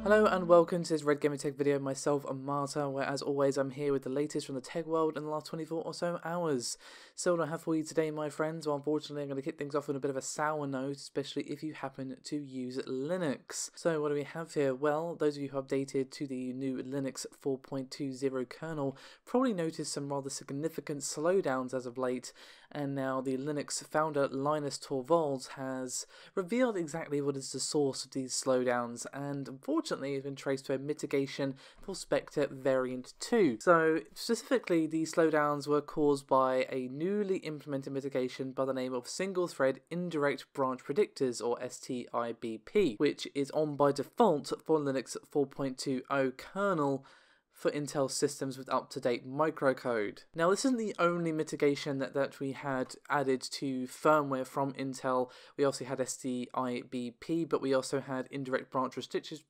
Hello and welcome to this Red Gamer Tech video, myself and Marta, where as always I'm here with the latest from the tech world in the last 24 or so hours. So what I have for you today, my friends, well unfortunately I'm going to kick things off on a bit of a sour note, especially if you happen to use Linux. So what do we have here? Well, those of you who updated to the new Linux 4.20 kernel probably noticed some rather significant slowdowns as of late, and now the Linux founder Linus Torvalds has revealed exactly what is the source of these slowdowns, and unfortunately has been traced to a mitigation for Spectre variant 2. So specifically, these slowdowns were caused by a newly implemented mitigation by the name of single thread indirect branch predictors, or STIBP, which is on by default for Linux 4.20 kernel for Intel systems with up-to-date microcode. Now this isn't the only mitigation that we had added to firmware from Intel. We also had STIBP, but we also had indirect branch restricted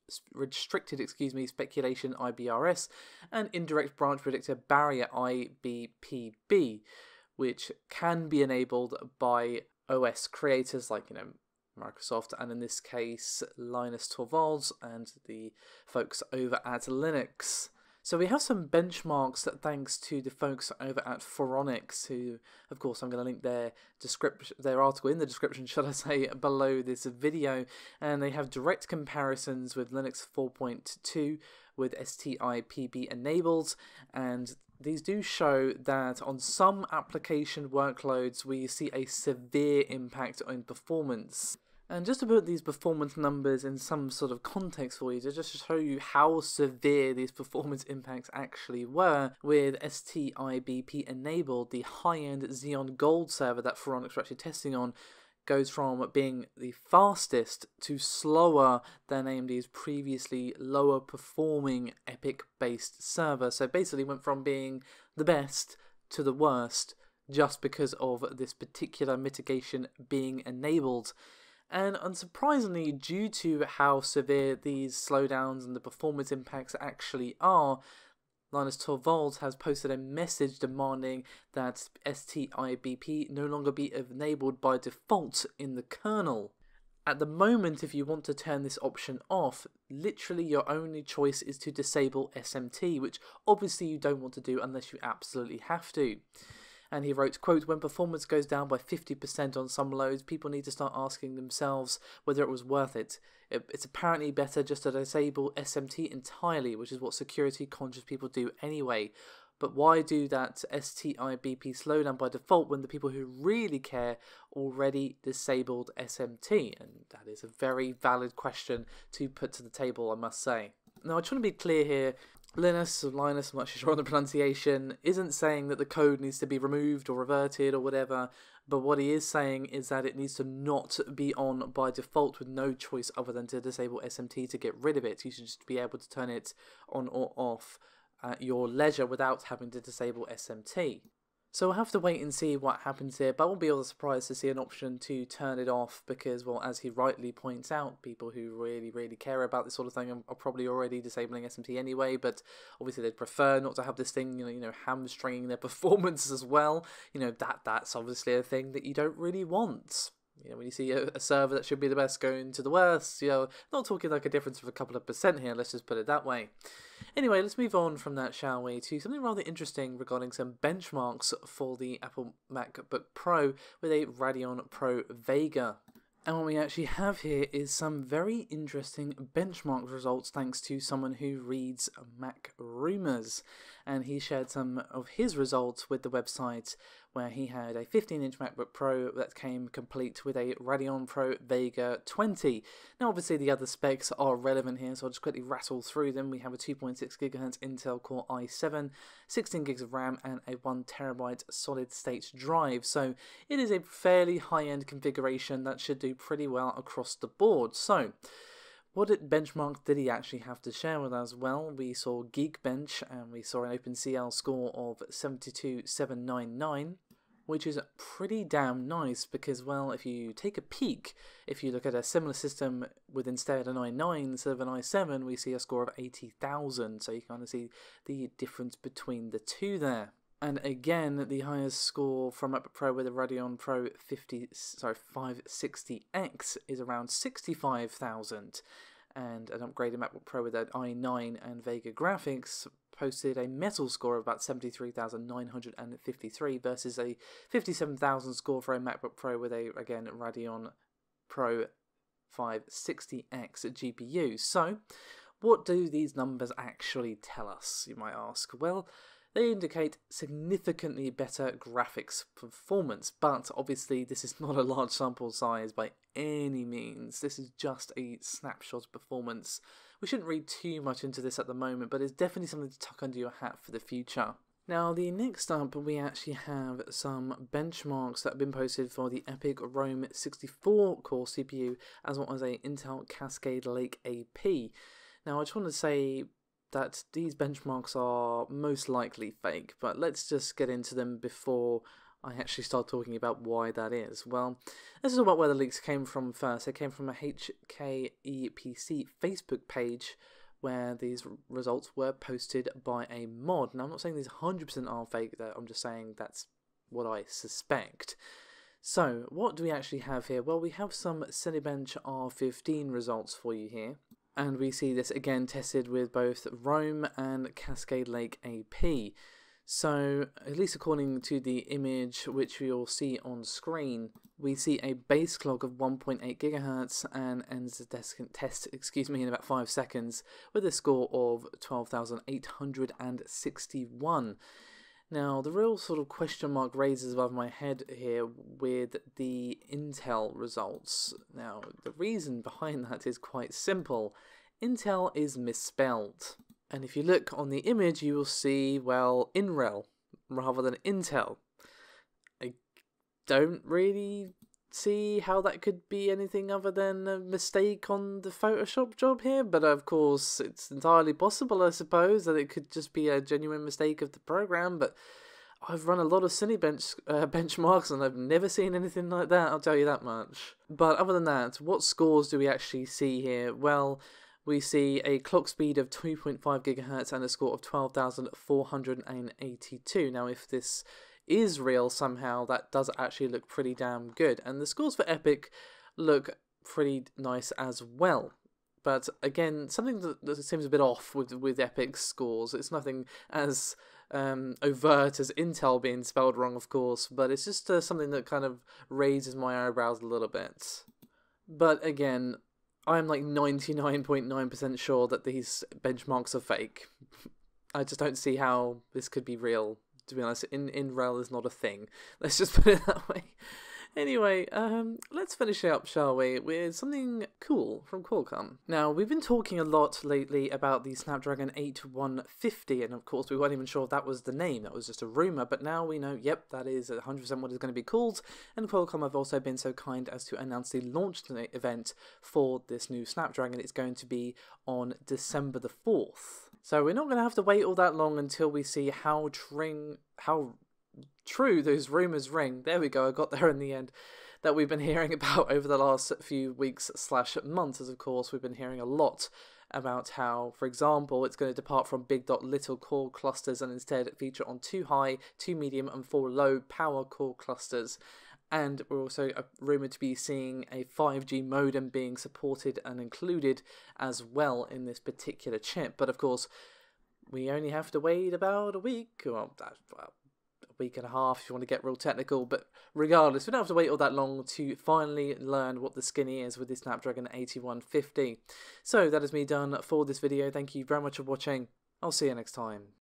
speculation IBRS and indirect branch predictor barrier IBPB, which can be enabled by OS creators like Microsoft, and in this case Linus Torvalds and the folks over at Linux. So we have some benchmarks thanks to the folks over at Phoronix, who, of course, I'm going to link their article in the description, should I say, below this video, and they have direct comparisons with Linux 4.2 with STIBP enabled, and these do show that on some application workloads we see a severe impact on performance. And just to put these performance numbers in some sort of context for you, to just show you how severe these performance impacts actually were, with STIBP enabled, the high-end Xeon Gold server that Phoronix are actually testing on goes from being the fastest to slower than AMD's previously lower performing EPYC-based server. So basically went from being the best to the worst just because of this particular mitigation being enabled. And unsurprisingly, due to how severe these slowdowns and the performance impacts actually are, Linus Torvalds has posted a message demanding that STIBP no longer be enabled by default in the kernel. At the moment, if you want to turn this option off, literally your only choice is to disable SMT, which obviously you don't want to do unless you absolutely have to. And he wrote, quote, "When performance goes down by 50% on some loads, people need to start asking themselves whether it was worth it. It's apparently better just to disable SMT entirely, which is what security conscious people do anyway. But why do that STIBP slowdown by default when the people who really care already disabled SMT?" And that is a very valid question to put to the table, I must say. Now, I just want to be clear here. Linus, I'm not sure on the pronunciation, isn't saying that the code needs to be removed or reverted or whatever, but what he is saying is that it needs to not be on by default with no choice other than to disable SMT to get rid of it. You should just be able to turn it on or off at your leisure without having to disable SMT. So we'll have to wait and see what happens here, but I won't be all surprised to see an option to turn it off because, well, as he rightly points out, people who really care about this sort of thing are probably already disabling SMT anyway, but obviously they'd prefer not to have this thing, hamstringing their performance as well. That's obviously a thing that you don't really want. When you see a server that should be the best going to the worst, not talking like a difference of a couple of percent here, let's just put it that way. Anyway, let's move on from that, shall we, to something rather interesting regarding some benchmarks for the Apple MacBook Pro with a Radeon Pro Vega. And what we actually have here is some very interesting benchmark results thanks to someone who reads Mac Rumors. And he shared some of his results with the website where he had a 15-inch MacBook Pro that came complete with a Radeon Pro Vega 20. Now obviously the other specs are relevant here, so I'll just quickly rattle through them. We have a 2.6 GHz Intel Core i7, 16 gigs of RAM and a 1TB solid state drive. So it is a fairly high-end configuration that should do pretty well across the board. So what benchmark did he actually have to share with us? Well, we saw Geekbench and we saw an OpenCL score of 72799, which is pretty damn nice because, well, if you take a peek, if you look at a similar system with instead an i9 instead of an i7, we see a score of 80,000. So you kind of see the difference between the two there. And again, the highest score from MacBook Pro with a Radeon Pro 560X is around 65,000. and an upgraded MacBook Pro with an i9 and Vega graphics posted a metal score of about 73,953 versus a 57,000 score for a MacBook Pro with a, again, Radeon Pro 560X GPU. So, what do these numbers actually tell us, you might ask? Well, they indicate significantly better graphics performance, but obviously this is not a large sample size by any means. This is just a snapshot of performance. We shouldn't read too much into this at the moment, but it's definitely something to tuck under your hat for the future. Now, the next up, we actually have some benchmarks that have been posted for the EPYC Rome 64-core CPU, as well as a Intel Cascade Lake AP. Now, I just want to say that these benchmarks are most likely fake, but let's just get into them before I actually start talking about why that is. Well, let's talk about where the leaks came from first. They came from a EPYC Facebook page where these results were posted by a mod. Now, I'm not saying these 100% are fake, though. I'm just saying that's what I suspect. So, what do we actually have here? Well, we have some Cinebench R15 results for you here. And we see this again tested with both Rome and Cascade Lake AP. So, at least according to the image which we all see on screen, we see a base clock of 1.8 GHz and ends the test in about 5 seconds with a score of 12,861. Now, the real sort of question mark raises above my head here with the Intel results. Now, the reason behind that is quite simple. Intel is misspelled. And if you look on the image, you will see, well, Inrel rather than Intel. I don't really see how that could be anything other than a mistake on the Photoshop job here, but of course it's entirely possible, I suppose, that it could just be a genuine mistake of the program. But I've run a lot of Cinebench benchmarks and I've never seen anything like that, I'll tell you that much. But other than that, what scores do we actually see here? Well, we see a clock speed of 2.5 GHz and a score of 12,482. Now, if this is real somehow, that does actually look pretty damn good. And the scores for EPYC look pretty nice as well. But again, something that seems a bit off with EPYC's scores. It's nothing as overt as Intel being spelled wrong, of course, but it's just something that kind of raises my eyebrows a little bit. But again, I'm like 99.9% sure that these benchmarks are fake. I just don't see how this could be real, to be honest. Inrel is not a thing. Let's just put it that way. Anyway, let's finish it up, shall we, with something cool from Qualcomm. Now, we've been talking a lot lately about the Snapdragon 8150, and of course we weren't even sure if that was the name, that was just a rumour, but now we know, yep, that is 100% what it's going to be called, and Qualcomm have also been so kind as to announce the launch event for this new Snapdragon. It's going to be on December the 4th. So we're not going to have to wait all that long until we see how true those rumours ring. There we go, I got there in the end. That we've been hearing about over the last few weeks / months, as of course we've been hearing a lot about how, for example, it's going to depart from big dot little core clusters and instead feature on 2 high, 2 medium and 4 low power core clusters. And we're also rumoured to be seeing a 5G modem being supported and included as well in this particular chip. But of course, we only have to wait about a week, well, week and a half if you want to get real technical, but regardless, we don't have to wait all that long to finally learn what the skinny is with the Snapdragon 8150. So that is me done for this video. Thank you very much for watching. I'll see you next time.